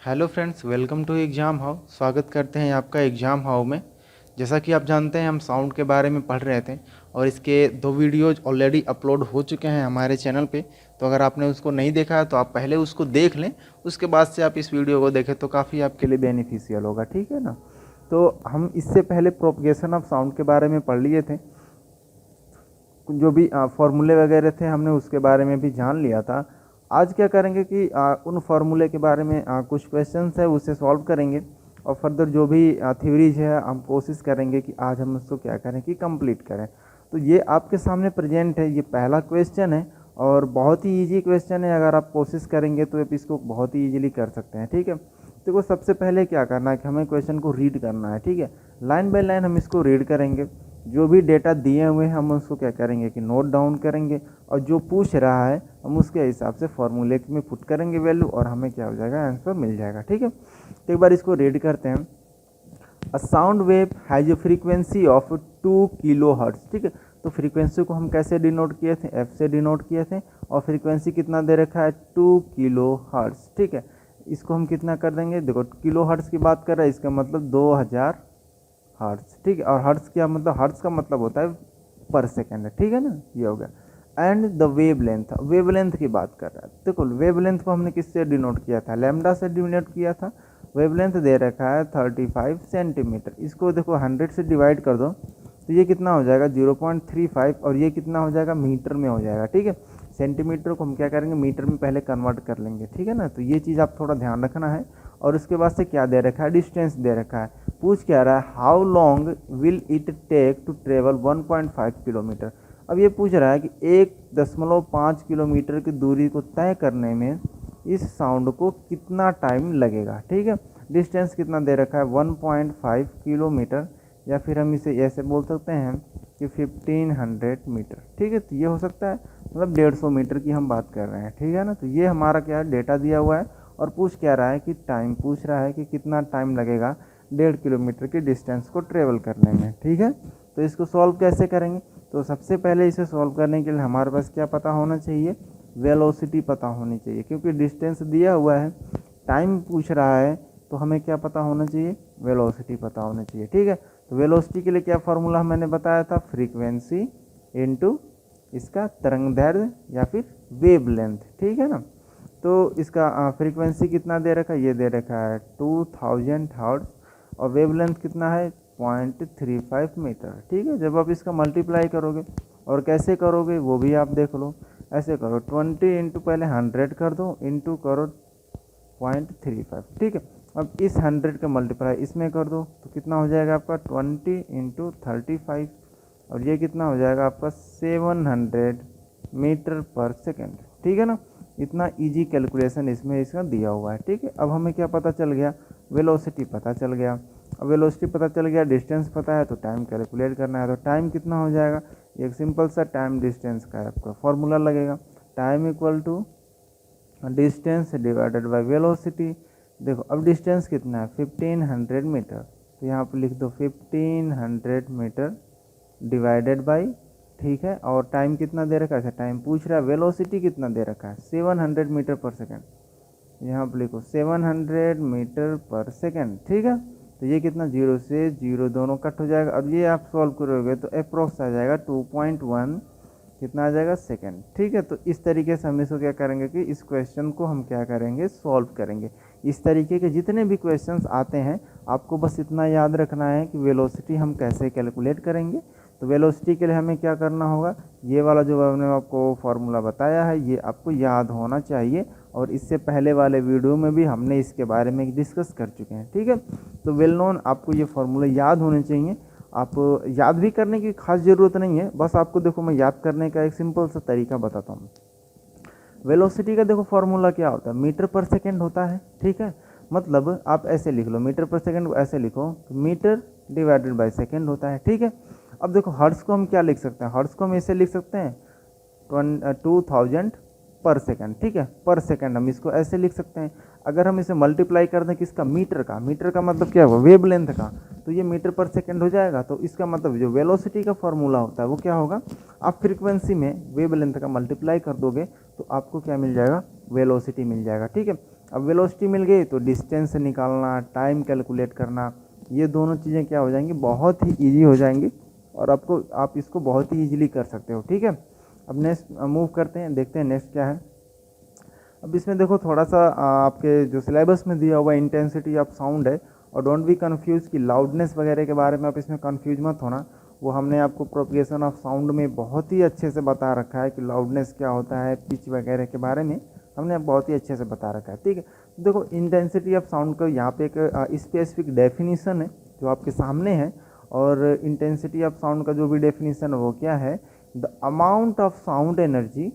Hello friends, welcome to exam how. स्वागत करते हैं आपका एग्ज़ाम हाउ में। जैसा कि आप जानते हैं, हम साउंड के बारे में पढ़ रहे थे और इसके 2 वीडियोज़ ऑलरेडी अपलोड हो चुके हैं हमारे चैनल पे। तो अगर आपने उसको नहीं देखा है तो आप पहले उसको देख लें, उसके बाद से आप इस वीडियो को देखें तो काफ़ी आपके लिए बेनिफिशियल होगा, ठीक है ना। तो हम इससे पहले प्रोपगेशन ऑफ साउंड के बारे में पढ़ लिए थे, जो भी फॉर्मूले वगैरह थे हमने उसके बारे में भी जान लिया था। आज क्या करेंगे कि उन फार्मूले के बारे में कुछ क्वेश्चंस है उसे सॉल्व करेंगे और फर्दर जो भी थ्योरीज है हम कोशिश करेंगे कि आज हम उसको क्या करें कि कंप्लीट करें। तो ये आपके सामने प्रेजेंट है, ये पहला क्वेश्चन है और बहुत ही इजी क्वेश्चन है। अगर आप कोशिश करेंगे तो आप इसको बहुत ही इजीली कर सकते हैं, ठीक है। देखो, सबसे पहले क्या करना है कि हमें क्वेश्चन को रीड करना है, ठीक है। लाइन बाय लाइन हम इसको रीड करेंगे। जो भी डेटा दिए हुए हैं हम उसको क्या करेंगे कि नोट डाउन करेंगे और जो पूछ रहा है हम उसके हिसाब से फॉर्मूले में पुट करेंगे वैल्यू और हमें क्या हो जाएगा, आंसर मिल जाएगा, ठीक है। तो एक बार इसको रीड करते हैं। A sound wave has a frequency of 2 kilo hertz, ठीक है। तो फ्रीक्वेंसी को हम कैसे डिनोट किए थे, एफ से डिनोट किए थे और फ्रीक्वेंसी कितना दे रखा है, 2 किलो हर्ट्ज, ठीक है। इसको हम कितना कर देंगे, देखो किलो हर्ट्ज की बात कर रहे हैं, इसका मतलब 2000 हर्ट्ज, ठीक है। और हर्ट्ज क्या मतलब, हर्ट्ज का मतलब होता है पर सेकेंड, ठीक है ना, ये हो गया। एंड द वेव लेंथ की बात कर रहा है। देखो वेव लेंथ को हमने किससे डिनोट किया था, लैम्डा से डिनोट किया था। वेव लेंथ दे रखा है 35 सेंटीमीटर। इसको देखो 100 से डिवाइड कर दो तो ये कितना हो जाएगा 0.35 और ये कितना हो जाएगा मीटर में हो जाएगा, ठीक है। सेंटीमीटर को हम क्या करेंगे, मीटर में पहले कन्वर्ट कर लेंगे, ठीक है ना। तो ये चीज़ आप थोड़ा ध्यान रखना है। और उसके बाद से क्या दे रखा है, डिस्टेंस दे रखा है। पूछ क्या रहा है, how long will it take to travel 1.5 kilometre. अब ये पूछ रहा है कि 1.5 किलोमीटर की दूरी को तय करने में इस साउंड को कितना टाइम लगेगा, ठीक है। डिस्टेंस कितना दे रखा है 1.5 किलोमीटर, या फिर हम इसे ऐसे बोल सकते हैं कि 1500 मीटर, ठीक है। तो ये हो सकता है मतलब 150 मीटर की हम बात कर रहे हैं, ठीक है ना। तो ये हमारा क्या है, डेटा दिया हुआ है और पूछ क्या रहा है कि टाइम पूछ रहा है कि कितना टाइम लगेगा 1.5 किलोमीटर की डिस्टेंस को ट्रेवल करने में, ठीक है। तो इसको सॉल्व कैसे करेंगे, तो सबसे पहले इसे सॉल्व करने के लिए हमारे पास क्या पता होना चाहिए, वेलोसिटी पता होनी चाहिए, क्योंकि डिस्टेंस दिया हुआ है, टाइम पूछ रहा है तो हमें क्या पता होना चाहिए, वेलोसिटी पता होना चाहिए, ठीक है। तो वेलोसिटी के लिए क्या फार्मूला मैंने बताया था, फ्रीक्वेंसी इनटू इसका तरंग दैर्ध्य या फिर वेव लेंथ, ठीक है ना। तो इसका फ्रीक्वेंसी कितना दे रखा है, ये दे रखा है 2000 हर्ट्ज और वेव लेंथ कितना है 0.35 मीटर, ठीक है। जब आप इसका मल्टीप्लाई करोगे और कैसे करोगे वो भी आप देख लो। ऐसे करो 20 इंटू पहले 100 कर दो, इंटू करो 0.35, ठीक है। अब इस 100 का मल्टीप्लाई इसमें कर दो तो कितना हो जाएगा आपका 20 इंटू 35 और ये कितना हो जाएगा आपका 700 मीटर पर सेकेंड, ठीक है ना। इतना इजी कैलकुलेशन इसमें इसका दिया हुआ है, ठीक है। अब हमें क्या पता चल गया, वेलोसिटी पता चल गया। अब वेलोसिटी पता चल गया, डिस्टेंस पता है, तो टाइम कैलकुलेट करना है। तो टाइम कितना हो जाएगा, एक सिंपल सा टाइम डिस्टेंस का आपका फॉर्मूला लगेगा, time equal to distance divided by velocity. देखो अब डिस्टेंस कितना है 1500 मीटर, तो यहाँ पर लिख दो 1500 मीटर डिवाइडेड बाई, ठीक है। और टाइम कितना दे रखा है, टाइम पूछ रहा है। वेलोसिटी कितना दे रखा है 700 मीटर पर सेकेंड, यहाँ पर लिखो 700 मीटर पर सेकेंड, ठीक है। तो ये कितना, जीरो से जीरो दोनों कट हो जाएगा। अब ये आप सॉल्व करोगे तो अप्रोक्स आ जाएगा 2.1 कितना आ जाएगा सेकेंड, ठीक है। तो इस तरीके से हम इसको क्या करेंगे कि इस क्वेश्चन को हम क्या करेंगे, सॉल्व करेंगे। इस तरीके के जितने भी क्वेश्चंस आते हैं आपको बस इतना याद रखना है कि वेलोसिटी हम कैसे कैलकुलेट करेंगे। तो वेलोसिटी के लिए हमें क्या करना होगा, ये वाला जो मैंने आपको फार्मूला बताया है ये आपको याद होना चाहिए और इससे पहले वाले वीडियो में भी हमने इसके बारे में डिस्कस कर चुके हैं, ठीक है। तो वेल नोन आपको ये फार्मूले याद होने चाहिए। आप याद भी करने की खास ज़रूरत नहीं है, बस आपको देखो मैं याद करने का एक सिंपल सा तरीका बताता हूँ। वेलोसिटी का देखो फॉर्मूला क्या होता है, मीटर पर सेकेंड होता है, ठीक है। मतलब आप ऐसे लिख लो, मीटर पर सेकेंड ऐसे लिखो, मीटर डिवाइडेड बाय सेकेंड होता है, ठीक है। अब देखो हर्ट्ज को हम क्या लिख सकते हैं, हर्ट्ज को हम ऐसे लिख सकते हैं 2000 पर सेकेंड, ठीक है। पर सेकेंड हम इसको ऐसे लिख सकते हैं। अगर हम इसे मल्टीप्लाई कर दें किसका, मीटर का, मीटर का मतलब क्या होगा, वेव लेंथ का, तो ये मीटर पर सेकेंड हो जाएगा। तो इसका मतलब जो वेलोसिटी का फॉर्मूला होता है वो क्या होगा, आप फ्रीक्वेंसी में वेव लेंथ का मल्टीप्लाई कर दोगे तो आपको क्या मिल जाएगा, वेलोसिटी मिल जाएगा, ठीक है। अब वेलोसिटी मिल गई तो डिस्टेंस निकालना, टाइम कैलकुलेट करना, ये दोनों चीज़ें क्या हो जाएंगी, बहुत ही ईजी हो जाएंगी और आप इसको बहुत ही ईजिली कर सकते हो। ठीक है, अब नेक्स्ट मूव करते हैं, देखते हैं नेक्स्ट क्या है। अब इसमें देखो थोड़ा सा आपके जो सिलेबस में दिया हुआ इंटेंसिटी ऑफ साउंड है, और डोंट बी कन्फ्यूज कि लाउडनेस वगैरह के बारे में आप इसमें कन्फ्यूज मत होना। वो हमने आपको प्रोपगेशन ऑफ साउंड में बहुत ही अच्छे से बता रखा है कि लाउडनेस क्या होता है, पिच वगैरह के बारे में हमने बहुत ही अच्छे से बता रखा है। ठीक है, देखो इंटेंसिटी ऑफ साउंड का यहाँ पे एक स्पेसिफिक डेफिनीशन है जो आपके सामने है, और इंटेंसिटी ऑफ साउंड का जो भी डेफिनीशन है वो क्या है, the amount of sound energy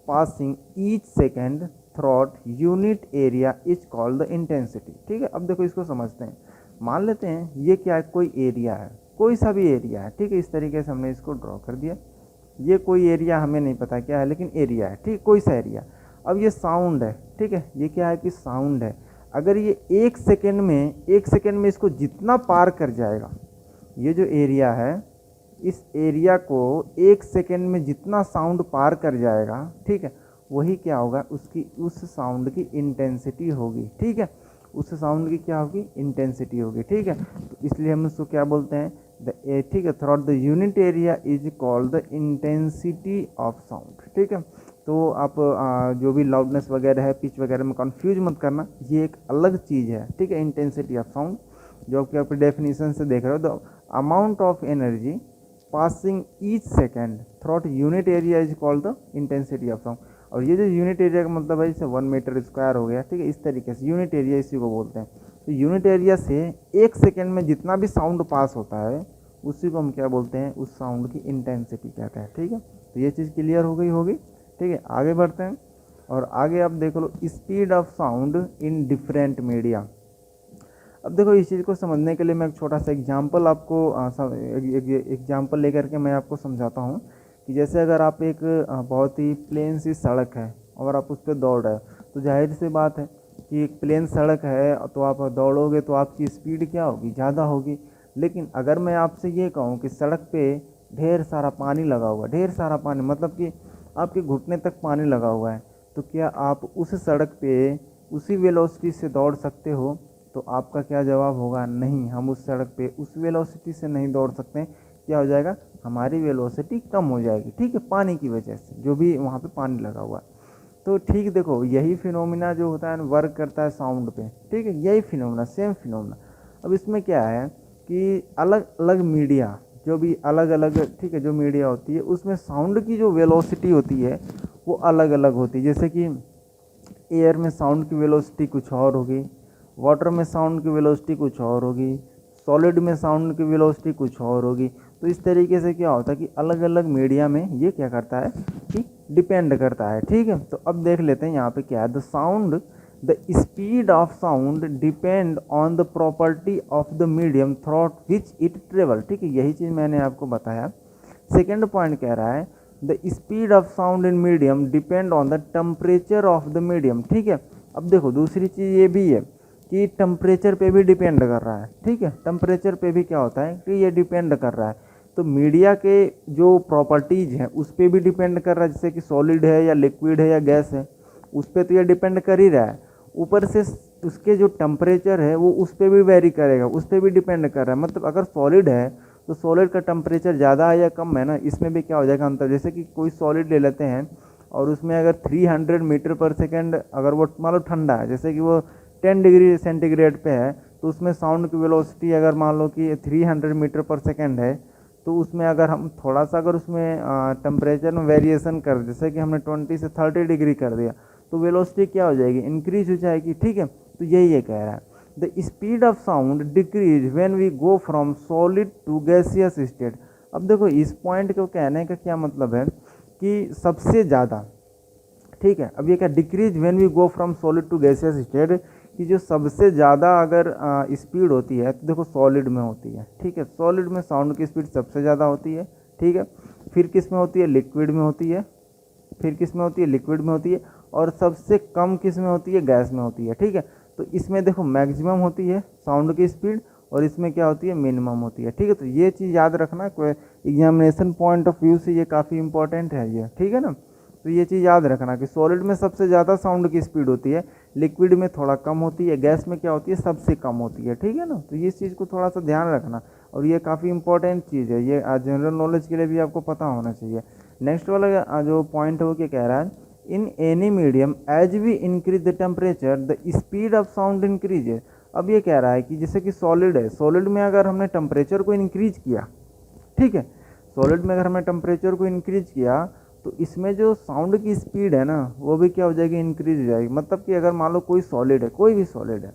passing each second throat unit area is called the intensity. ठीक है, अब देखो इसको समझते हैं। मान लेते हैं ये क्या है, कोई एरिया है, कोई सा भी एरिया है। ठीक है, इस तरीके से हमने इसको ड्रॉ कर दिया। ये कोई एरिया हमें नहीं पता क्या है, लेकिन एरिया है। ठीक, कोई सा एरिया। अब ये साउंड है। ठीक है, ये क्या है कि साउंड है। अगर ये एक सेकेंड में इसको जितना पार कर जाएगा, ये जो एरिया है, इस एरिया को एक सेकेंड में जितना साउंड पार कर जाएगा, ठीक है, वही क्या होगा, उसकी उस साउंड की इंटेंसिटी होगी। ठीक है, उस साउंड की क्या होगी, इंटेंसिटी होगी। ठीक है, तो इसलिए हम उसको क्या बोलते हैं, ठीक है, throat the unit area is called the intensity of sound. ठीक है, तो आप जो भी लाउडनेस वगैरह है, पिच वगैरह में कंफ्यूज मत करना, ये एक अलग चीज़ है। ठीक है, इंटेंसिटी ऑफ साउंड जो आपके आपके डेफिनेशन से देख रहे हो, the amount of energy passing each second throat unit area is called the intensity of sound. और ये जो यूनिट एरिया का मतलब है, जैसे 1 मीटर स्क्वायर हो गया। ठीक है, इस तरीके से यूनिट एरिया इसी को बोलते हैं। तो यूनिट एरिया से एक सेकेंड में जितना भी साउंड पास होता है, उसी को हम क्या बोलते हैं, उस साउंड की इंटेंसिटी कहते हैं। ठीक है, तो ये चीज़ क्लियर हो गई होगी। ठीक है, आगे बढ़ते हैं, और आगे आप देख लो speed of sound in different media. अब देखो इस चीज़ को समझने के लिए मैं एक छोटा सा एग्जांपल आपको एग्जांपल लेकर के मैं आपको समझाता हूँ कि जैसे अगर आप एक बहुत ही प्लेन सी सड़क है और आप उस पर दौड़ रहे हो, तो जाहिर सी बात है कि एक प्लेन सड़क है तो आप दौड़ोगे तो आपकी स्पीड क्या होगी, ज़्यादा होगी। लेकिन अगर मैं आपसे ये कहूँ कि सड़क पे ढेर सारा पानी लगा हुआ है, ढेर सारा पानी मतलब कि आपके घुटने तक पानी लगा हुआ है, तो क्या आप उस सड़क पे उसी वेलोसिटी से दौड़ सकते हो? तो आपका क्या जवाब होगा, नहीं, हम उस सड़क पे उस वेलोसिटी से नहीं दौड़ सकते। क्या हो जाएगा, हमारी वेलोसिटी कम हो जाएगी। ठीक है, पानी की वजह से, जो भी वहाँ पे पानी लगा हुआ है। तो ठीक देखो, यही फिनोमिना जो होता है वर्क करता है साउंड पे। ठीक है, यही फिनोमिना, सेम फिनोमिना। अब इसमें क्या है कि अलग अलग मीडिया, जो भी अलग अलग, ठीक है, जो मीडिया होती है उसमें साउंड की जो वेलोसिटी होती है वो अलग अलग होती है। जैसे कि एयर में साउंड की वेलोसिटी कुछ और होगी, वाटर में साउंड की वेलोसिटी कुछ और होगी, सॉलिड में साउंड की वेलोसिटी कुछ और होगी। तो इस तरीके से क्या होता है कि अलग अलग मीडिया में ये क्या करता है कि डिपेंड करता है। ठीक है, तो अब देख लेते हैं यहाँ पे क्या है, the speed of sound depend on the property of the medium through which it travel. ठीक है, यही चीज़ मैंने आपको बताया। सेकेंड पॉइंट कह रहा है the speed of sound in medium depend on the temperature of the medium. ठीक है, अब देखो दूसरी चीज़ ये भी है कि टेम्परेचर पे भी डिपेंड कर रहा है। ठीक है, टेम्परेचर पे भी क्या होता है कि ये डिपेंड कर रहा है। तो मीडिया के जो प्रॉपर्टीज़ हैं उस पर भी डिपेंड कर रहा है, जैसे कि सॉलिड है या लिक्विड है या गैस है, उस पर तो ये डिपेंड कर ही रहा है। ऊपर से उसके जो टेम्परेचर है वो उस पर भी वेरी करेगा, उस पर भी डिपेंड कर रहा है। मतलब अगर सॉलिड है तो सॉलिड का टेम्परेचर ज़्यादा है या कम है ना, इसमें भी क्या हो जाएगा अंतर। जैसे कि कोई सॉलिड ले लेते हैं और उसमें अगर 300 मीटर पर सेकेंड अगर वो मान लो ठंडा है, जैसे कि वो 10 डिग्री सेंटीग्रेड पे है, तो उसमें साउंड की वेलोसिटी अगर मान लो कि 300 मीटर पर सेकेंड है, तो उसमें अगर हम थोड़ा सा अगर उसमें टेम्परेचर में वेरिएशन कर, जैसे कि हमने 20 से 30 डिग्री कर दिया, तो वेलोसिटी क्या हो जाएगी, इंक्रीज हो जाएगी। ठीक है, तो यही ये कह रहा है the speed of sound decrease when we go from solid to gaseous state. अब देखो इस पॉइंट को कहने का क्या मतलब है कि सबसे ज़्यादा, ठीक है, अब ये क्या, decrease when we go from solid to gaseous state, कि जो सबसे ज़्यादा अगर स्पीड होती है तो देखो सॉलिड में होती है। ठीक है, सॉलिड में साउंड की स्पीड सबसे ज़्यादा होती है। ठीक है, फिर किस में होती है, लिक्विड में होती है, फिर किस में होती है, लिक्विड में होती है, और सबसे कम किस में होती है, गैस में होती है। ठीक है, तो इसमें देखो मैक्सिमम होती है साउंड की स्पीड और इसमें क्या होती है, मिनिमम होती है। ठीक है, तो ये चीज़ याद रखना, कोई एग्जामिनेशन पॉइंट ऑफ व्यू से ये काफ़ी इंपॉर्टेंट है ये। ठीक है ना, तो ये चीज़ याद रखना कि सॉलिड में सबसे ज़्यादा साउंड की स्पीड होती है, लिक्विड में थोड़ा कम होती है, गैस में क्या होती है, सबसे कम होती है, ठीक है ना। तो ये चीज़ को थोड़ा सा ध्यान रखना, और ये काफ़ी इंपॉर्टेंट चीज़ है, ये जनरल नॉलेज के लिए भी आपको पता होना चाहिए। नेक्स्ट वाला जो पॉइंट है वो क्या कह रहा है, in any medium as we increase the temperature the speed of sound increases. अब ये कह रहा है कि जैसे कि सॉलिड है, सॉलिड में अगर हमने टेम्परेचर को इंक्रीज किया, ठीक है, सॉलिड में अगर हमने टेम्परेचर को इंक्रीज किया तो इसमें जो साउंड की स्पीड है ना वो भी क्या हो जाएगी, इंक्रीज हो जाएगी। मतलब कि अगर मान लो कोई सॉलिड है, कोई भी सॉलिड है,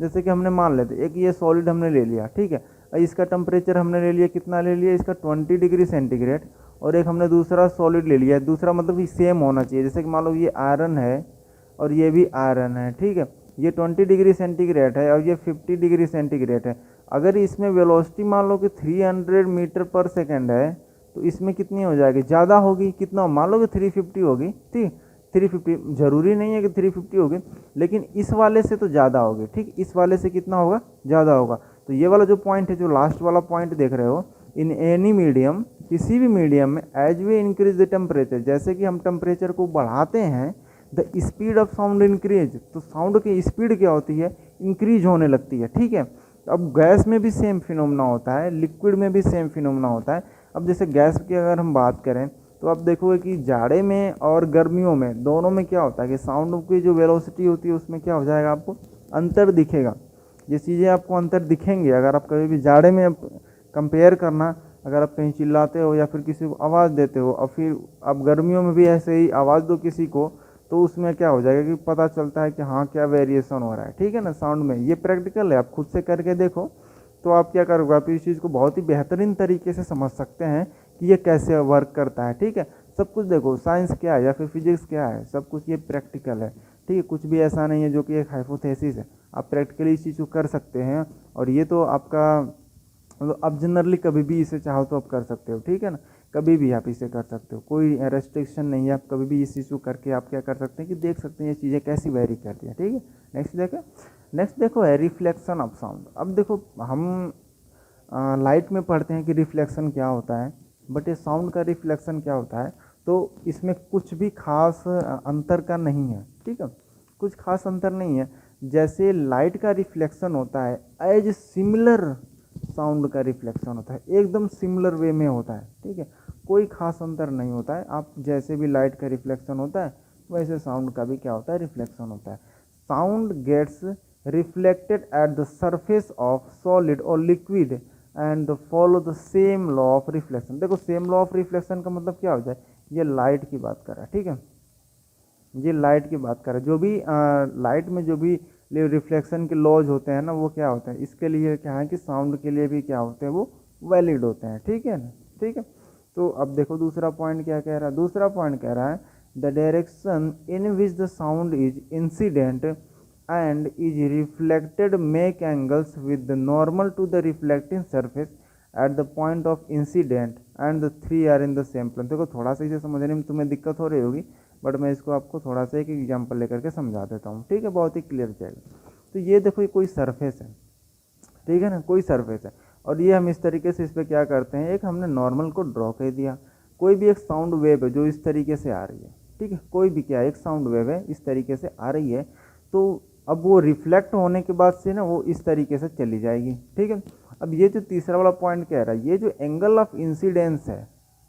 जैसे कि हमने मान लेते एक ये सॉलिड हमने ले लिया, ठीक है, इसका टेम्परेचर हमने ले लिया, कितना ले लिया, इसका 20 डिग्री सेंटीग्रेड, और एक हमने दूसरा सॉलिड ले लिया, दूसरा मतलब कि सेम होना चाहिए, जैसे कि मान लो ये आयरन है और ये भी आयरन है, ठीक है, ये 20 डिग्री सेंटीग्रेड है और ये 50 डिग्री सेंटीग्रेड है। अगर इसमें वेलोसिटी मान लो कि 300 मीटर पर सेकेंड है तो इसमें कितनी हो जाएगी, ज़्यादा होगी, कितना मान लो कि 350 होगी, ठीक, 350, जरूरी नहीं है कि 350 होगी, लेकिन इस वाले से तो ज़्यादा होगी, ठीक, इस वाले से कितना होगा, ज़्यादा होगा। तो ये वाला जो पॉइंट है, जो लास्ट वाला पॉइंट देख रहे हो, इन एनी मीडियम, किसी भी मीडियम में, as we increase the temperature, जैसे कि हम टेम्परेचर को बढ़ाते हैं, the speed of sound increase, तो साउंड की स्पीड क्या होती है, इंक्रीज होने लगती है, ठीक है। अब गैस में भी सेम फिनोमेना होता है, लिक्विड में भी सेम फिनोमेना होता है। अब जैसे गैस की अगर हम बात करें तो आप देखोगे कि जाड़े में और गर्मियों में दोनों में क्या होता है कि साउंड की जो वेलोसिटी होती है उसमें क्या हो जाएगा, आपको अंतर दिखेगा। ये चीज़ें आपको अंतर दिखेंगे अगर आप कभी भी जाड़े में कंपेयर करना, अगर आप कहीं चिल्लाते हो या फिर किसी को आवाज़ देते हो और फिर आप गर्मियों में भी ऐसे ही आवाज़ दो किसी को, तो उसमें क्या हो जाएगा कि पता चलता है कि हाँ क्या वेरिएशन हो रहा है, ठीक है ना, साउंड में। ये प्रैक्टिकल है, आप खुद से करके देखो तो आप क्या करोगे, आप इस चीज़ को बहुत ही बेहतरीन तरीके से समझ सकते हैं कि ये कैसे वर्क करता है, ठीक है। सब कुछ देखो, साइंस क्या है या फिर फिजिक्स क्या है, सब कुछ ये प्रैक्टिकल है, ठीक है। कुछ भी ऐसा नहीं है जो कि एक हाइपोथेसिस है, आप प्रैक्टिकली इस चीज़ को कर सकते हैं। और ये तो आपका मतलब आप जनरली कभी भी इसे चाहो तो आप कर सकते हो, ठीक है ना, कभी भी आप इसे कर सकते हो, कोई रेस्ट्रिक्शन नहीं है, आप कभी भी इस चीज़ को करके आप क्या कर सकते हैं कि देख सकते हैं ये चीज़ें कैसी वेरी करती हैं, ठीक है। नेक्स्ट देखो है रिफ्लेक्शन ऑफ साउंड। अब देखो हम लाइट में पढ़ते हैं कि रिफ्लेक्शन क्या होता है, बट ये साउंड का रिफ्लेक्शन क्या होता है, तो इसमें कुछ भी खास अंतर का नहीं है, ठीक है, कुछ खास अंतर नहीं है। जैसे लाइट का रिफ्लेक्शन होता है, एज सिमिलर साउंड का रिफ्लेक्शन होता है, एकदम सिमिलर वे में होता है, ठीक है, कोई खास अंतर नहीं होता है। आप जैसे भी लाइट का रिफ्लेक्शन होता है वैसे साउंड का भी क्या होता है, रिफ्लेक्शन होता है। Sound gets reflected at the surface of solid और liquid and follow the same law of reflection. देखो सेम लॉ ऑफ रिफ्लेक्शन का मतलब क्या हो जाए, ये लाइट की बात कर रहा है, ठीक है, ये लाइट की बात कर रहा है। जो भी लाइट में जो भी रिफ्लेक्शन के लॉज होते हैं ना वो क्या होते हैं, इसके लिए क्या है कि साउंड के लिए भी क्या होते हैं, वो वैलिड होते हैं, ठीक है ना, ठीक है। तो अब देखो दूसरा पॉइंट क्या कह रहा है, दूसरा पॉइंट कह रहा है the direction in which the sound is incident and is reflected make angles with the normal to the reflecting surface at the point of incidence and the three are in the same plane. देखो थोड़ा सा इसे समझने में तुम्हें दिक्कत हो रही होगी, बट मैं इसको आपको थोड़ा सा एक एग्जांपल लेकर के समझा देता हूँ, ठीक है, बहुत ही क्लियर जाएगा। तो ये देखो ये कोई सरफेस है, ठीक है ना, कोई सरफेस है, और ये हम इस तरीके से इस पर क्या करते हैं, एक हमने नॉर्मल को ड्रॉ कर दिया, कोई भी एक साउंड वेव है जो इस तरीके से आ रही है, ठीक है, कोई भी क्या एक साउंड वेव है इस तरीके से आ रही है, तो अब वो रिफ्लेक्ट होने के बाद से ना वो इस तरीके से चली जाएगी, ठीक है। अब ये जो तीसरा वाला पॉइंट कह रहा है, ये जो एंगल ऑफ इंसिडेंस है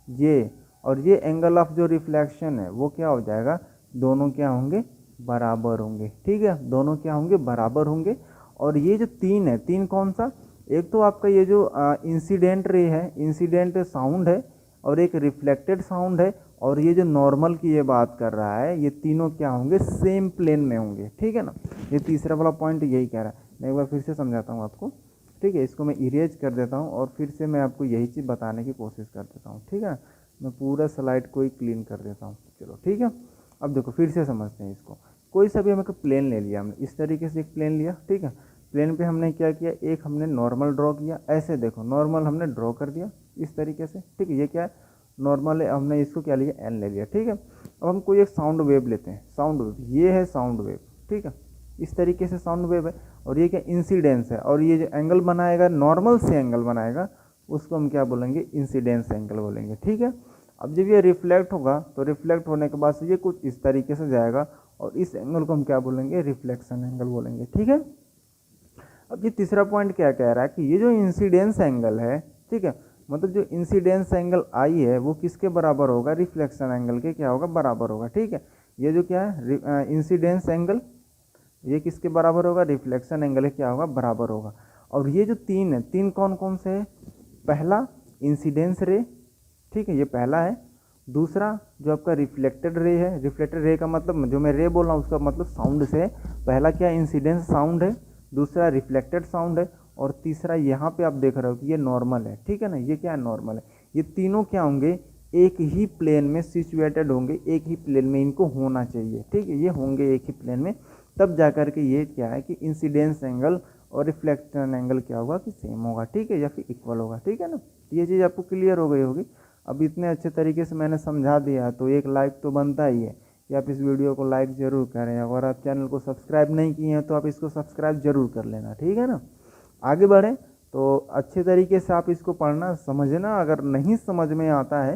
ये, और ये एंगल ऑफ जो रिफ्लेक्शन है वो क्या हो जाएगा, दोनों क्या होंगे, बराबर होंगे, ठीक है, दोनों क्या होंगे, बराबर होंगे। और ये जो तीन है, तीन कौन सा, एक तो आपका ये जो इंसिडेंट रे है, इंसिडेंट साउंड है, और एक रिफ्लेक्टेड साउंड है, और ये जो नॉर्मल की ये बात कर रहा है, ये तीनों क्या होंगे, सेम प्लेन में होंगे, ठीक है ना। ये तीसरा वाला पॉइंट यही कह रहा है। मैं एक बार फिर से समझाता हूँ आपको, ठीक है, इसको मैं इरेज कर देता हूँ और फिर से मैं आपको यही चीज़ बताने की कोशिश कर देता हूँ, ठीक है, मैं पूरा स्लाइड को ही क्लीन कर देता हूँ, चलो ठीक है। अब देखो फिर से समझते हैं इसको, कोई सा भी हमें प्लेन ले लिया हमने, इस तरीके से एक प्लेन लिया, ठीक है, प्लेन पे हमने क्या किया, एक हमने नॉर्मल ड्रॉ किया, ऐसे देखो नॉर्मल हमने ड्रॉ कर दिया इस तरीके से, ठीक है, ये क्या है, नॉर्मल है, हमने इसको क्या लिया, एन ले लिया, ठीक है। अब हम कोई एक साउंड वेव लेते हैं, साउंड वेव, ये है साउंड वेव, ठीक है, इस तरीके से साउंड वेव है, और ये क्या इंसिडेंस है, और ये जो एंगल बनाएगा नॉर्मल से एंगल बनाएगा उसको हम क्या बोलेंगे, इंसिडेंस एंगल बोलेंगे, ठीक है। अब जब ये रिफ्लेक्ट होगा तो रिफ्लेक्ट होने के बाद से ये कुछ इस तरीके से जाएगा और इस एंगल को हम क्या बोलेंगे, रिफ्लेक्शन एंगल बोलेंगे। ठीक है। अब ये तीसरा पॉइंट क्या कह रहा है कि ये जो इंसिडेंस एंगल है, ठीक है, मतलब जो इंसिडेंस एंगल आई है वो किसके बराबर होगा, रिफ्लेक्शन एंगल के क्या होगा, बराबर होगा। ठीक है। ये जो क्या है इंसिडेंस एंगल, ये किसके बराबर होगा, रिफ्लेक्शन एंगल क्या होगा, बराबर होगा। और ये जो तीन है, तीन कौन कौन से है, पहला इंसिडेंस रे, ठीक है, ये पहला है। दूसरा जो आपका रिफ्लेक्टेड रे है, रिफ्लेक्टेड रे का मतलब जो मैं रे बोल रहा हूँ उसका मतलब साउंड से है। पहला क्या इंसिडेंस साउंड है, दूसरा रिफ्लेक्टेड साउंड है, और तीसरा यहाँ पे आप देख रहे हो कि ये नॉर्मल है। ठीक है ना, ये क्या है, नॉर्मल है। ये तीनों क्या होंगे, एक ही प्लेन में सिचुएटेड होंगे, एक ही प्लेन में इनको होना चाहिए। ठीक है, ये होंगे एक ही प्लेन में, तब जाकर के ये क्या है कि इंसिडेंस एंगल और रिफ्लेक्शन एंगल क्या होगा कि सेम होगा। ठीक है, या फिर इक्वल होगा। ठीक है ना, ये चीज़ आपको क्लियर हो गई होगी। अब इतने अच्छे तरीके से मैंने समझा दिया तो एक लाइक तो बनता ही है कि आप इस वीडियो को लाइक ज़रूर करें। अगर आप चैनल को सब्सक्राइब नहीं किए हैं तो आप इसको सब्सक्राइब ज़रूर कर लेना। ठीक है ना, आगे बढ़ें तो अच्छे तरीके से आप इसको पढ़ना समझना। अगर नहीं समझ में आता है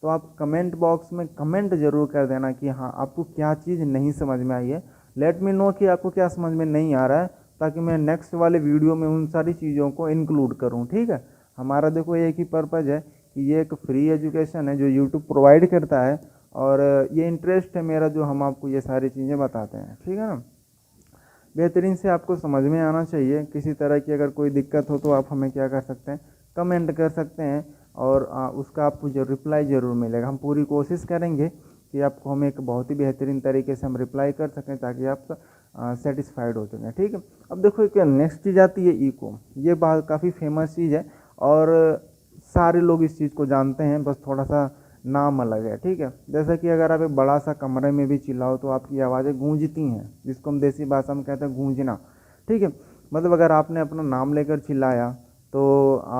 तो आप कमेंट बॉक्स में कमेंट ज़रूर कर देना कि हाँ आपको क्या चीज़ नहीं समझ में आई है। लेट मी नो कि आपको क्या समझ में नहीं आ रहा है, ताकि मैं नेक्स्ट वाले वीडियो में उन सारी चीज़ों को इंक्लूड करूँ। ठीक है, हमारा देखो एक ही पर्पज़ है कि ये एक फ्री एजुकेशन है जो यूट्यूब प्रोवाइड करता है, और ये इंटरेस्ट है मेरा जो हम आपको ये सारी चीज़ें बताते हैं। ठीक है ना, बेहतरीन से आपको समझ में आना चाहिए। किसी तरह की अगर कोई दिक्कत हो तो आप हमें क्या कर सकते हैं, कमेंट कर सकते हैं, और उसका आपको जो रिप्लाई ज़रूर मिलेगा। हम पूरी कोशिश करेंगे कि आपको हम एक बहुत ही बेहतरीन तरीके से हम रिप्लाई कर सकें, ताकि आप सेटिस्फाइड हो सकें। ठीक है। अब देखो क्या नेक्स्ट चीज़ आती है, इको। ये बात काफ़ी फेमस चीज़ है और सारे लोग इस चीज़ को जानते हैं, बस थोड़ा सा नाम अलग है। ठीक है, जैसे कि अगर आप एक बड़ा सा कमरे में भी चिल्लाओ तो आपकी आवाज़ें गूंजती हैं, जिसको हम देसी भाषा में कहते हैं गूंजना। ठीक है, मतलब अगर आपने अपना नाम लेकर चिल्लाया तो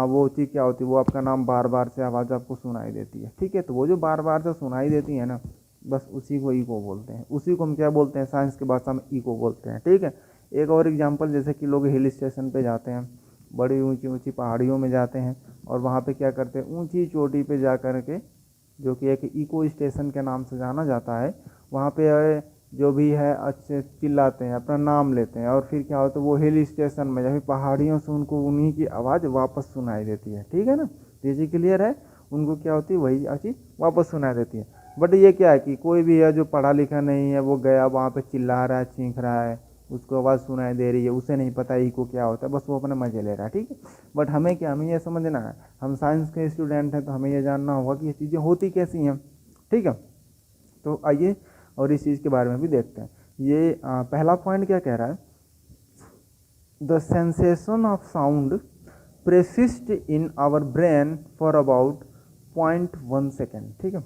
वो चीज़ क्या होती है, वो आपका नाम बार बार से आवाज़ आपको सुनाई देती है। ठीक है, तो वो जो बार बार से सुनाई देती है ना, बस उसी को ईको बोलते हैं। उसी को हम क्या बोलते हैं, साइंस की भाषा में ईको बोलते हैं। ठीक है, एक और एग्जांपल, जैसे कि लोग हिल स्टेशन पे जाते हैं, बड़ी ऊंची ऊंची पहाड़ियों में जाते हैं, और वहाँ पे क्या करते हैं, ऊंची चोटी पे जा कर के, जो कि एक इको स्टेशन के नाम से जाना जाता है, वहाँ पे जो भी है अच्छे चिल्लाते हैं, अपना नाम लेते हैं, और फिर क्या होता है, वो हिल स्टेशन में जब पहाड़ियों से उनको उन्हीं की आवाज़ वापस सुनाई देती है। ठीक है ना, ये चीज़ क्लियर है, उनको क्या होती है, वही चीज़ वापस सुनाई देती है। बट ये क्या है कि कोई भी है जो पढ़ा लिखा नहीं है, वो गया वहाँ पे चिल्ला रहा है, चीख रहा है, उसको आवाज़ सुनाई दे रही है, उसे नहीं पता इको क्या होता है, बस वो अपने मजे ले रहा है। ठीक है, बट हमें क्या, हमें ये समझना है, हम साइंस के स्टूडेंट हैं तो हमें ये जानना होगा कि ये चीज़ें होती कैसी हैं। ठीक है, तो आइए और इस चीज़ के बारे में भी देखते हैं। ये पहला पॉइंट क्या कह रहा है, the sensation of sound persist in our brain for about 0.1 second. ठीक है,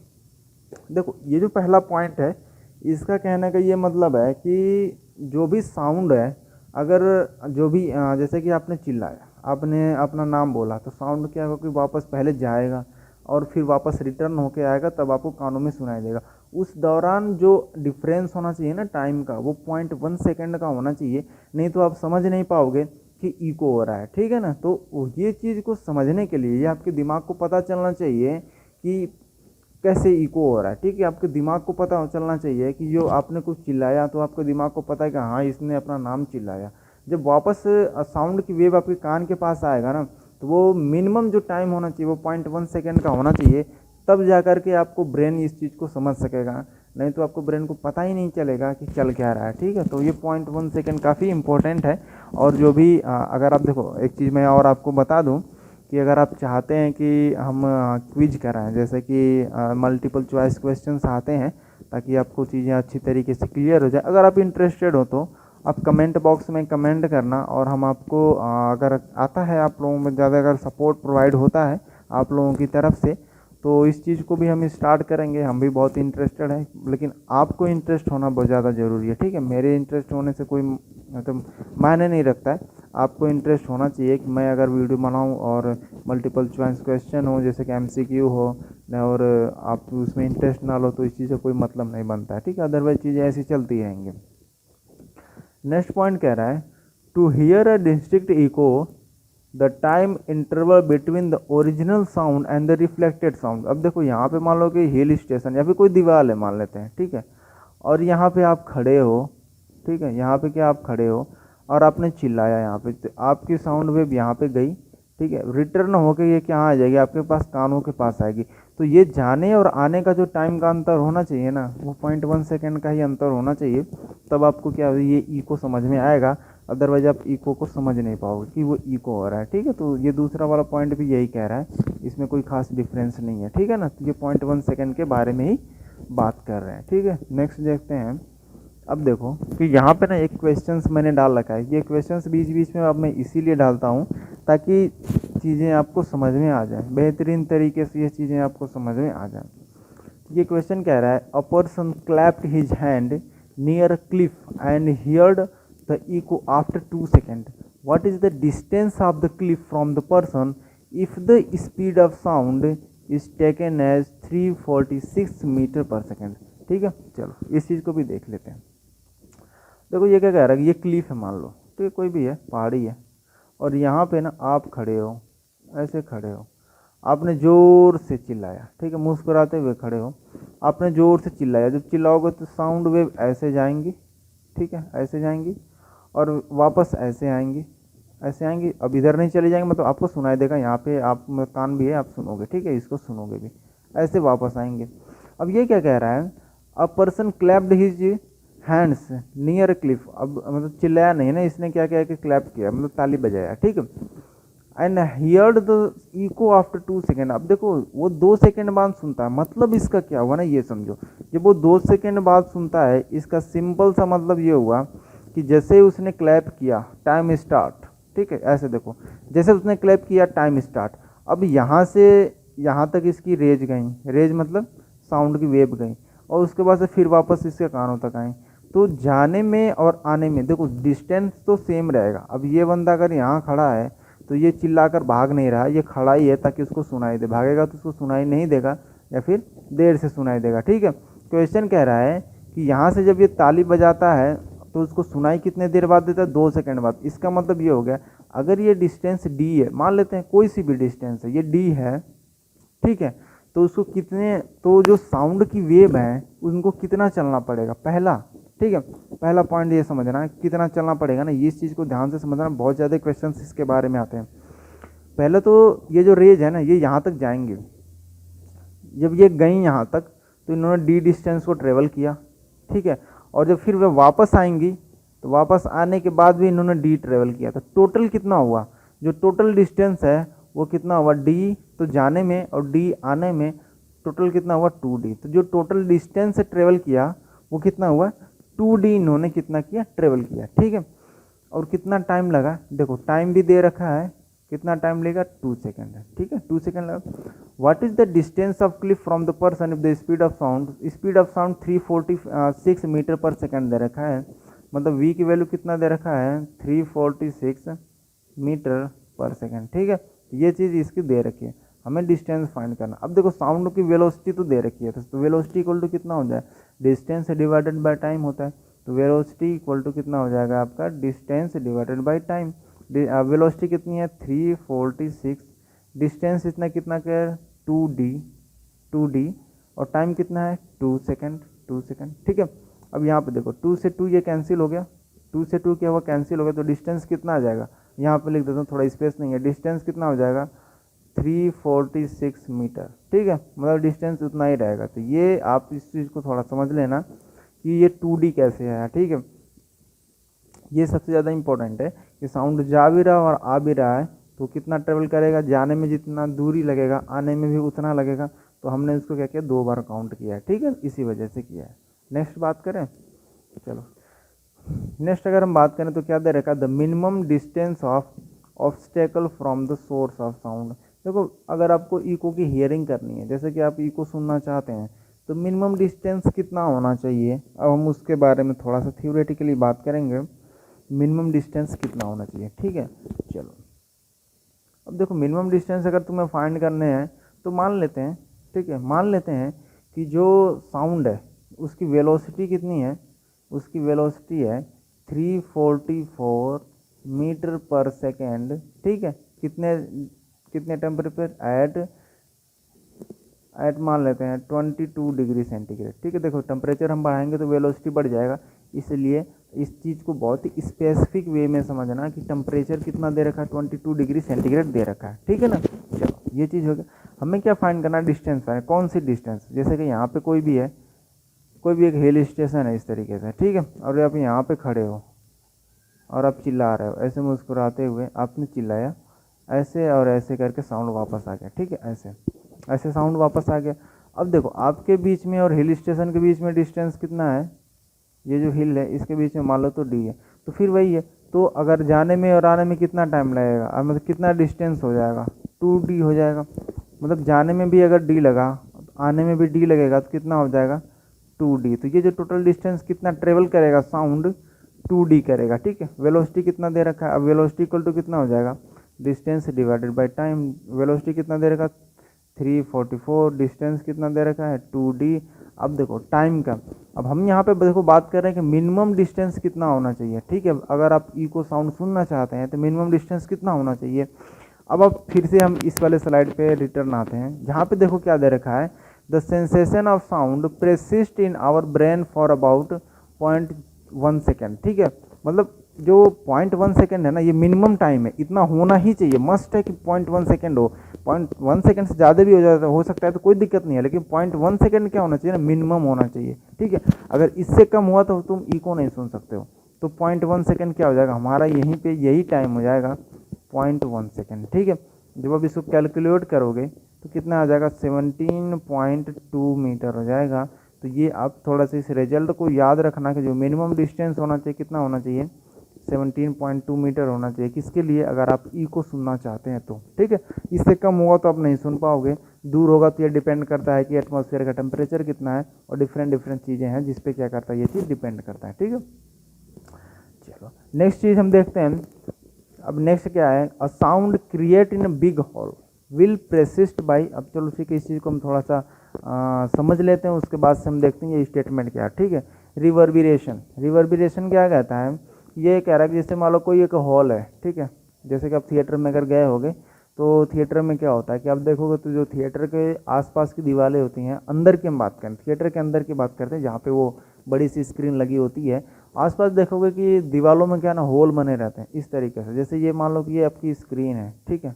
देखो ये जो पहला पॉइंट है, इसका कहने का ये मतलब है कि जो भी साउंड है, अगर जो भी जैसे कि आपने चिल्लाया, आपने अपना नाम बोला, तो साउंड क्या होगा कि वापस पहले जाएगा और फिर वापस रिटर्न होके आएगा, तब आपको कानों में सुनाई देगा। उस दौरान जो डिफरेंस होना चाहिए ना टाइम का, वो 0.1 सेकेंड का होना चाहिए, नहीं तो आप समझ नहीं पाओगे कि इको हो रहा है। ठीक है ना, तो ये चीज़ को समझने के लिए ये आपके दिमाग को पता चलना चाहिए कि कैसे इको हो रहा है। ठीक है, आपके दिमाग को पता चलना चाहिए कि जो आपने कुछ चिल्लाया तो आपके दिमाग को पता है कि हाँ इसने अपना नाम चिल्लाया। जब वापस साउंड की वेव आपके कान के पास आएगा ना, तो वो मिनिमम जो टाइम होना चाहिए वो 0.1 सेकेंड का होना चाहिए, तब जा कर के आपको ब्रेन इस चीज़ को समझ सकेगा, नहीं तो आपको ब्रेन को पता ही नहीं चलेगा कि चल क्या रहा है। ठीक है, तो ये 0.1 सेकेंड काफ़ी इंपॉर्टेंट है। और जो भी अगर आप देखो, एक चीज़ मैं और आपको बता दूं कि अगर आप चाहते हैं कि हम क्विज कराएं, जैसे कि मल्टीपल चॉइस क्वेश्चंस आते हैं, ताकि आपको चीज़ें अच्छी तरीके से क्लियर हो जाए, अगर आप इंटरेस्टेड हो तो आप कमेंट बॉक्स में कमेंट करना, और हम आपको अगर आता है, आप लोगों में ज़्यादा अगर सपोर्ट प्रोवाइड होता है आप लोगों की तरफ से, तो इस चीज़ को भी हम स्टार्ट करेंगे। हम भी बहुत इंटरेस्टेड हैं, लेकिन आपको इंटरेस्ट होना बहुत ज़्यादा ज़रूरी है। ठीक है, मेरे इंटरेस्ट होने से कोई मतलब मायने नहीं रखता है, आपको इंटरेस्ट होना चाहिए कि मैं अगर वीडियो बनाऊं और मल्टीपल चॉइस क्वेश्चन हो, जैसे कि MCQ हो, और आप उसमें इंटरेस्ट ना लो तो इस चीज़ से कोई मतलब नहीं बनता है। ठीक है, अदरवाइज चीज़ें ऐसी चलती रहेंगी। नेक्स्ट पॉइंट कह रहा है, to hear a distinct echo the time interval between the original sound and the reflected sound. अब देखो यहाँ पे मान लो कि हिल स्टेशन या फिर कोई दीवार है मान लेते हैं, ठीक है, और यहाँ पे आप खड़े हो, ठीक है, यहाँ पे क्या आप खड़े हो और आपने चिल्लाया यहाँ पे, तो आपकी साउंड वेव यहाँ पे गई, ठीक है, रिटर्न होके ये क्या आ जाएगी, आपके पास कानों के पास आएगी। तो ये जाने और आने का जो टाइम का अंतर होना चाहिए ना, वो 0.1 सेकेंड का ही अंतर होना चाहिए, तब आपको क्या ये इको समझ में आएगा। अदरवाइज आप इको को समझ नहीं पाओगे कि वो इको हो रहा है, ठीक है। तो ये दूसरा वाला पॉइंट भी यही कह रहा है, इसमें कोई खास डिफरेंस नहीं है, ठीक है ना। तो ये 0.1 सेकेंड के बारे में ही बात कर रहे हैं, ठीक है। नेक्स्ट देखते हैं। अब देखो कि यहाँ पे ना एक क्वेश्चंस मैंने डाल रखा है, ये क्वेश्चंस बीच बीच में अब मैं इसीलिए डालता हूँ ताकि चीज़ें आपको समझ में आ जाए, बेहतरीन तरीके से ये चीज़ें आपको समझ में आ जाए। ये क्वेश्चन कह रहा है, a person clapped his hand near cliff and heard the echo after 2 second, what is the distance of the cliff from the person if the speed of sound is taken as 346 metre per second, ठीक है। चलो इस चीज़ को भी देख लेते हैं। देखो ये क्या कह रहा है, ये क्लिफ है मान लो, ठीक है, कोई भी है, पहाड़ी है, और यहाँ पे ना आप खड़े हो, ऐसे खड़े हो, आपने ज़ोर से चिल्लाया, ठीक है, मुस्कुराते हुए खड़े हो, आपने ज़ोर से चिल्लाया, जब चिल्लाओगे तो साउंड वेव ऐसे जाएंगी, ठीक है, ऐसे जाएंगी और वापस ऐसे आएंगी, ऐसे आएंगी। अब इधर नहीं चले जाएंगे, मतलब आपको सुनाई देगा, यहाँ पे आप में कान भी है, आप सुनोगे, ठीक है, इसको सुनोगे भी, ऐसे वापस आएंगे। अब ये क्या कह रहा है, a person clapped his hands near Cliff, अब मतलब चिल्लाया नहीं ना इसने, क्या किया कि क्लैप किया, मतलब ताली बजाया, ठीक है। And heard the echo after 2 second, अब देखो वो 2 सेकेंड बाद सुनता है, मतलब इसका क्या हुआ ना, ये समझो, जब वो 2 सेकेंड बाद सुनता है, इसका सिंपल सा मतलब ये हुआ कि जैसे उसने क्लैप किया टाइम स्टार्ट, ठीक है, ऐसे देखो, जैसे उसने क्लैप किया टाइम स्टार्ट, अब यहाँ से यहाँ तक इसकी रेज गई, रेज मतलब साउंड की वेव गई, और उसके बाद से फिर वापस इसके कानों तक आई। तो जाने में और आने में देखो डिस्टेंस तो सेम रहेगा। अब ये बंदा अगर यहाँ खड़ा है तो ये चिल्लाकर भाग नहीं रहा, ये खड़ा ही है ताकि उसको सुनाई दे, भागेगा तो उसको सुनाई नहीं देगा या फिर देर से सुनाई देगा, ठीक है। क्वेश्चन कह रहा है कि यहाँ से जब ये ताली बजाता है तो उसको सुनाई कितने देर बाद देता है, 2 सेकेंड बाद। इसका मतलब ये हो गया, अगर ये डिस्टेंस डी है, मान लेते हैं कोई सी भी डिस्टेंस है, ये डी है, ठीक है, तो उसको कितने, तो जो साउंड की वेव है उनको कितना चलना पड़ेगा, पहला, ठीक है, पहला पॉइंट ये समझना है कितना चलना पड़ेगा ना, इस चीज़ को ध्यान से समझना, बहुत ज़्यादा क्वेश्चंस इसके बारे में आते हैं। पहले तो ये जो रेज है ना, ये यहाँ तक जाएंगे, जब ये गई यहाँ तक तो इन्होंने डी डिस्टेंस को ट्रेवल किया, ठीक है, और जब फिर वे वापस आएंगी तो वापस आने के बाद भी इन्होंने डी ट्रेवल किया, तो टोटल कितना हुआ, जो टोटल डिस्टेंस है वो कितना हुआ, डी तो जाने में और डी आने में टोटल कितना हुआ 2D। तो जो टोटल डिस्टेंस से ट्रेवल किया वो कितना हुआ 2D, इन्होंने कितना किया ट्रेवल किया, ठीक है। और कितना टाइम लगा, देखो टाइम भी दे रखा है, कितना टाइम लेगा 2 सेकेंड है, ठीक है, 2 सेकेंड लगा। What is the distance of cliff from the person if the speed of sound 346 metre per second दे रखा है, मतलब v की वैल्यू कितना दे रखा है 346 मीटर पर सेकेंड, ठीक है। ये चीज़ इसकी दे रखी है, हमें डिस्टेंस फाइंड करना। अब देखो साउंड की वेलोसिटी तो दे रखी है, तो वेलोसिटी इक्वल टू कितना हो जाए, डिस्टेंस डिवाइडेड बाय टाइम होता है, तो वेलोसिटी इक्वल टू कितना हो जाएगा आपका distance divided by time. Velocity कितनी है 346, डिस्टेंस इतना कितना क्या है 2D, और टाइम कितना है 2 सेकेंड, ठीक है। अब यहाँ पे देखो 2 से 2 ये कैंसिल हो गया, 2 से 2 क्या हुआ कैंसिल हो गया, तो डिस्टेंस कितना आ जाएगा, यहाँ पे लिख देता हूँ, थोड़ा स्पेस नहीं है, डिस्टेंस कितना हो जाएगा 346 मीटर, ठीक है, मतलब डिस्टेंस उतना ही रहेगा। तो ये आप इस चीज़ को थोड़ा समझ लेना कि ये 2D कैसे है, ठीक है। ये सबसे ज़्यादा इंपॉर्टेंट है कि साउंड जा भी रहा और आ भी रहा है तो कितना ट्रेवल करेगा, जाने में जितना दूरी लगेगा आने में भी उतना लगेगा, तो हमने इसको क्या किया 2 बार काउंट किया है, ठीक है, इसी वजह से किया है। नेक्स्ट बात करें, चलो नेक्स्ट अगर हम बात करें तो क्या दे रखा, the minimum distance of obstacle from the source of sound. देखो अगर आपको इको की हियरिंग करनी है, जैसे कि आप इको सुनना चाहते हैं, तो मिनिमम डिस्टेंस कितना होना चाहिए, अब हम उसके बारे में थोड़ा सा थ्योरेटिकली बात करेंगे, मिनिमम डिस्टेंस कितना होना चाहिए, ठीक है। चलो अब देखो मिनिमम डिस्टेंस अगर तुम्हें फाइंड करने हैं तो मान लेते हैं, ठीक है, मान लेते हैं कि जो साउंड है उसकी वेलोसिटी कितनी है, उसकी वेलोसिटी है 344 मीटर पर सेकेंड, ठीक है, कितने कितने टेम्परेचर एट मान लेते हैं 22 डिग्री सेंटीग्रेड। ठीक है, देखो टेम्परेचर हम बढ़ाएंगे तो वेलोसिटी बढ़ जाएगा, इसलिए इस चीज़ को बहुत ही स्पेसिफिक वे में समझना कि टेम्परेचर कितना दे रखा है, 22 डिग्री सेंटीग्रेड दे रखा है। ठीक है ना, चलो ये चीज़ हो गया। हमें क्या फाइंड करना है, डिस्टेंस फाइंड। कौन सी डिस्टेंस, जैसे कि यहाँ पे कोई भी है, कोई भी एक हिल स्टेशन है इस तरीके से, ठीक है, और आप यहाँ पे खड़े हो और आप चिल्ला रहे हो, ऐसे मुस्कुराते हुए आपने चिल्लाया, ऐसे और ऐसे करके साउंड वापस आ गया। ठीक है, ऐसे ऐसे साउंड वापस आ गया। अब देखो आपके बीच में और हिल स्टेशन के बीच में डिस्टेंस कितना है, ये जो हिल है इसके बीच में मान लो तो डी है, तो फिर वही है। तो अगर जाने में और आने में कितना टाइम लगेगा, अब मतलब कितना डिस्टेंस हो जाएगा, 2D हो जाएगा। मतलब जाने में भी अगर डी लगा, आने में भी डी लगेगा, तो कितना हो जाएगा 2D। तो ये जो टोटल डिस्टेंस कितना ट्रेवल करेगा साउंड, 2D करेगा। ठीक है, वेलोसिटी कितना दे रखा है, अब वेलोसिटी इक्वल टू कितना हो जाएगा, distance divided by time. Velocity कितना दे रखा, 344, डिस्टेंस कितना दे रखा है 2D। अब देखो टाइम का, अब हम यहाँ पे देखो बात कर रहे हैं कि मिनिमम डिस्टेंस कितना होना चाहिए। ठीक है, अगर आप इको साउंड सुनना चाहते हैं तो मिनिमम डिस्टेंस कितना होना चाहिए। अब फिर से हम इस वाले स्लाइड पे रिटर्न आते हैं, जहाँ पे देखो क्या दे रखा है, the sensation of sound persist in our brain for about 0.1 second. ठीक है, मतलब जो 0.1 सेकेंड है ना, ये मिनिमम टाइम है, इतना होना ही चाहिए, मस्ट है कि 0.1 सेकेंड हो। 0.1 सेकेंड से ज़्यादा भी हो सकता है तो कोई दिक्कत नहीं है, लेकिन 0.1 सेकेंड क्या होना चाहिए ना, मिनिमम होना चाहिए। ठीक है, अगर इससे कम हुआ तो तुम इको नहीं सुन सकते हो। तो 0.1 सेकेंड क्या हो जाएगा हमारा, यहीं पे यही टाइम हो जाएगा 0.1 सेकेंड। ठीक है, जब आप इसको कैलकुलेट करोगे तो कितना आ जाएगा, 17.2 मीटर हो जाएगा। तो ये आप थोड़ा सा इस रिजल्ट को याद रखना कि जो मिनिमम डिस्टेंस होना चाहिए कितना होना चाहिए, 17.2 मीटर होना चाहिए। किसके लिए, अगर आप ई को सुनना चाहते हैं तो। ठीक है, इससे कम होगा तो आप नहीं सुन पाओगे, दूर होगा तो ये डिपेंड करता है कि एटमॉस्फेयर का टेम्परेचर कितना है, और डिफरेंट डिफरेंट चीज़ें हैं जिस पे क्या करता है, ये चीज़ डिपेंड करता है। ठीक है, चलो नेक्स्ट चीज़ हम देखते हैं। अब नेक्स्ट क्या है, a sound create in big hall will persist by. अब चलो ठीक है, इस चीज़ को हम थोड़ा सा समझ लेते हैं, उसके बाद से हम देखते हैं ये स्टेटमेंट क्या है। ठीक है, रिवर्बिरेशन। रिवर्बिरेशन क्या कहता है, ये कह रहा है कि जैसे मान लो कोई एक हॉल है, ठीक है, जैसे कि आप थिएटर में अगर गए होगे तो थिएटर में क्या होता है कि आप देखोगे तो जो थिएटर के आसपास की दीवारें होती हैं, अंदर की हम बात करें, थिएटर के अंदर की बात करते हैं, जहाँ पे वो बड़ी सी स्क्रीन लगी होती है, आसपास देखोगे कि दीवारों में क्या ना होल बने रहते हैं इस तरीके से। जैसे ये मान लो कि ये आपकी स्क्रीन है, ठीक है,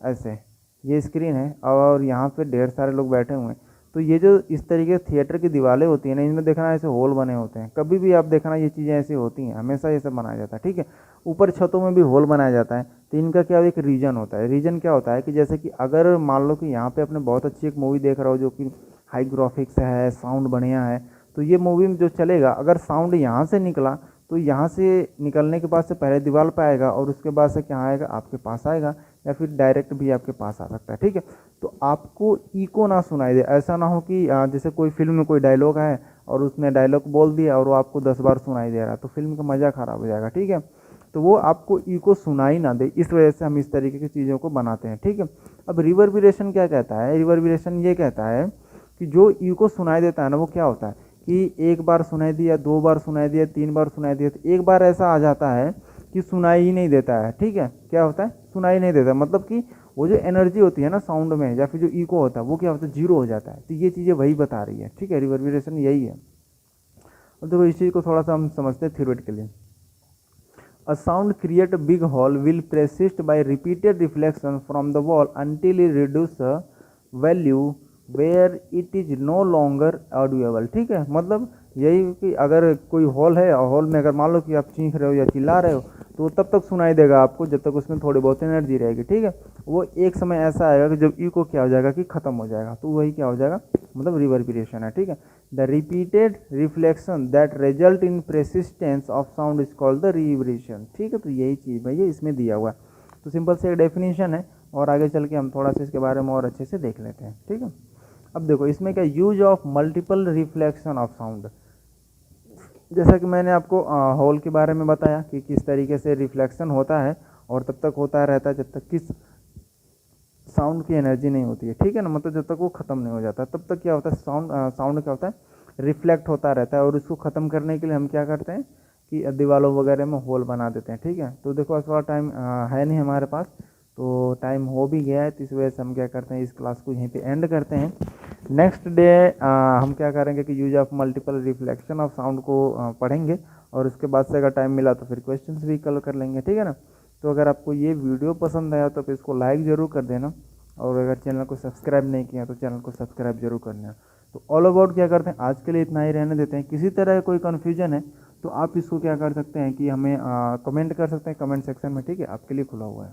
ऐसे ये स्क्रीन है और यहाँ पे ढेर सारे लोग बैठे हुए हैं, तो ये जो इस तरीके थिएटर की दीवारें होती हैं ना, इनमें देखना ऐसे होल बने होते हैं। कभी भी आप देखना ये चीज़ें ऐसी होती हैं, हमेशा ये सब बनाया जाता है। ठीक है, ऊपर छतों में भी होल बनाया जाता है, तो इनका क्या एक रीजन होता है। रीजन क्या होता है कि जैसे कि अगर मान लो कि यहाँ पे अपने बहुत अच्छी एक मूवी देख रहा हो जो कि हाई ग्राफिक्स है, साउंड बढ़िया है, तो ये मूवी में जो चलेगा, अगर साउंड यहाँ से निकला तो यहाँ से निकलने के बाद से पहले दीवार पर आएगा और उसके बाद से क्या आएगा, आपके पास आएगा, या फिर डायरेक्ट भी आपके पास आ सकता है। ठीक है, तो आपको इको ना सुनाई दे। ऐसा ना हो कि जैसे कोई फिल्म में कोई डायलॉग है और उसने डायलॉग बोल दिया और वो आपको 10 बार सुनाई दे रहा है, तो फिल्म का मज़ा ख़राब हो जाएगा। ठीक है, तो वो आपको इको सुनाई ना दे, इस वजह से हम इस तरीके की चीज़ों को बनाते हैं। ठीक है, अब रिवर्बिरेशन क्या कहता है, रिवर्बिरेशन ये कहता है कि जो इको सुनाई देता है ना, वो क्या होता है कि एक बार सुनाई दिया, 2 बार सुनाई दिया, 3 बार सुनाई दिया, तो एक बार ऐसा आ जाता है कि सुनाई ही नहीं देता है। ठीक है, क्या होता है, सुनाई नहीं देता, मतलब कि वो जो एनर्जी होती है ना साउंड में, या फिर जो इको होता है, वो क्या होता है, जीरो हो जाता है। तो ये चीज़ें वही बता रही है। ठीक है, रिवर्बिरेशन यही है। अब देखो इस चीज़ को थोड़ा सा हम समझते हैं theoretically. A sound create a big hall will persist by repeated reflection from the wall until it reduce the value where it is no longer audible। ठीक है, मतलब यही कि अगर कोई हॉल है और हॉल में अगर मान लो कि आप चीख रहे हो या चिल्ला रहे हो, तो तब तक सुनाई देगा आपको जब तक उसमें थोड़ी बहुत एनर्जी रहेगी। ठीक है, वो एक समय ऐसा आएगा कि जब इको क्या हो जाएगा कि ख़त्म हो जाएगा, तो वही क्या हो जाएगा, मतलब रिवर्बिरेशन है। ठीक है, the repeated reflection that result in persistence of sound is called the reverberation. ठीक है, तो यही चीज़ भैया इसमें दिया हुआ है, तो सिंपल से एक डेफिनेशन है, और आगे चल के हम थोड़ा सा इसके बारे में और अच्छे से देख लेते हैं। ठीक है, अब देखो इसमें क्या, use of multiple reflection of sound. जैसा कि मैंने आपको हॉल के बारे में बताया कि किस तरीके से रिफ्लेक्शन होता है, और तब तक होता रहता है जब तक किस साउंड की एनर्जी नहीं होती है। ठीक है ना, मतलब जब तक वो ख़त्म नहीं हो जाता तब तक क्या होता है, साउंड क्या होता है, रिफ्लेक्ट होता रहता है। और उसको ख़त्म करने के लिए हम क्या करते हैं कि दीवारों वगैरह में होल बना देते हैं। ठीक है, तो देखो इस वाला टाइम है नहीं हमारे पास, तो टाइम हो भी गया है, तो इस वजह से हम क्या करते हैं, इस क्लास को यहीं पे एंड करते हैं। नेक्स्ट डे हम क्या करेंगे कि use of multiple reflection of sound को पढ़ेंगे, और उसके बाद से अगर टाइम मिला तो फिर क्वेश्चंस भी कल कर लेंगे, ठीक है ना। तो अगर आपको ये वीडियो पसंद आया तो फिर इसको लाइक ज़रूर कर देना, और अगर चैनल को सब्सक्राइब नहीं किया तो चैनल को सब्सक्राइब जरूर करना। तो ऑल अबाउट क्या करते हैं, आज के लिए इतना ही रहने देते हैं। किसी तरह का कोई कन्फ्यूजन है तो आप इसको क्या कर सकते हैं कि हमें कमेंट कर सकते हैं कमेंट सेक्शन में, ठीक है, आपके लिए खुला हुआ है।